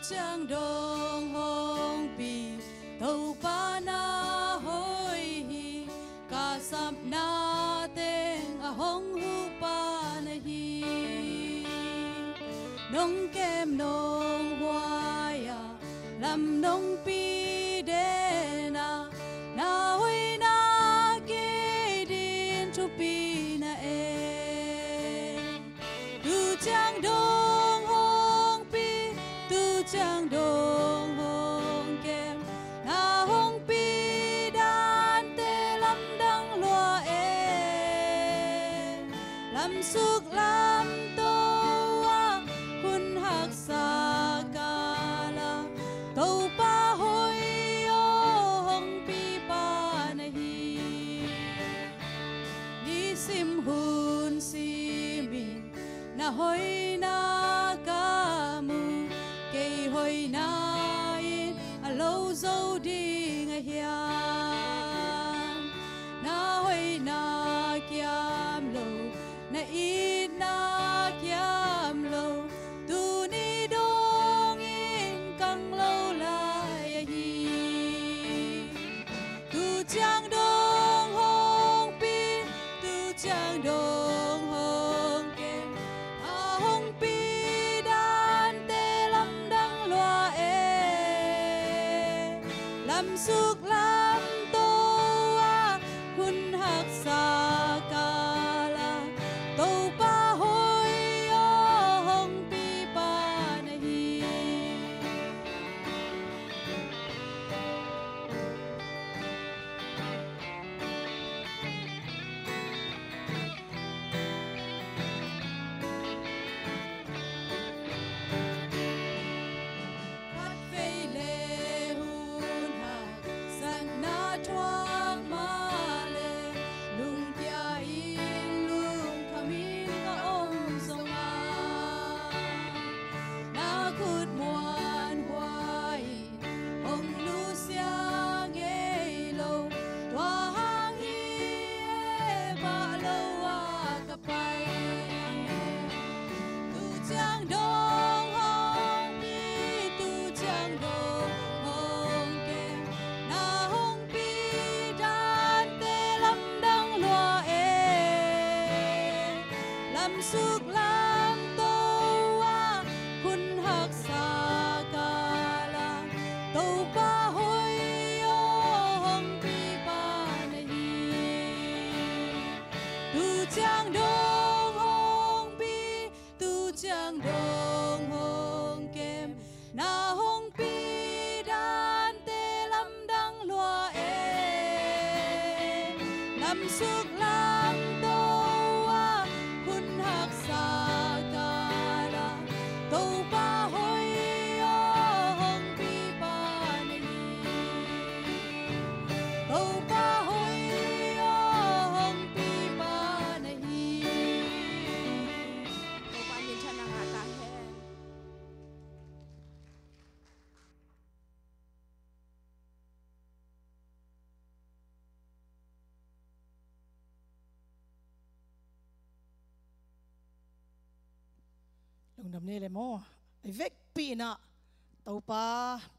Chang dong hong pi tàu pa na hoi hi ka sap na teng a hong hu pa na hi nong kem nong hoa ya lam nong pi de na hoi na ke din chu pi na e tu chang dong hong pi tu chang dong hong kem na hong pi dan te lam dang loa e lam suk lam to wa hun hak sa kala tàu pa hoi yo hong pi pa na hi ni sim hun simin na hoi na ka mu ke hoi na in a lo zo ding a hiam na hoi na kiam lo na in na kiam lo tu ni dong in kang lo lai a hi tu chang dong hong pi tu chang dong hong kem a hong pi dan te lam dang loa e lam suk lam to a hun hak sa kala tàu pa hoi yo hong pi pa na hi Phát vây lệ hun hạc sang na thoáng ma lệ lung kia in lung kamin ka om song a na kut muan huai ông lu sia nghe lâu toa hang hi e ba lâu a ka pai tu chang dong hong pi tu chang dong hong kem na hong pi dan te lam dang loa e lam suk lam to a hun hak sa kala tàu pa hoi yo hong pi pa na hi tu chang dong hong pi tu chang dong hong kem na hong pi dan te lam dang loa e lam suk lam to a hun hak sa kala tàu pa hoi yo hong pi pa na hi tàu pa hoi yo hong pi pa na hi Tàu pa nhìn chân nàng hạ ta he. Lung đam nê lệ mô ai vek pi na tàu pa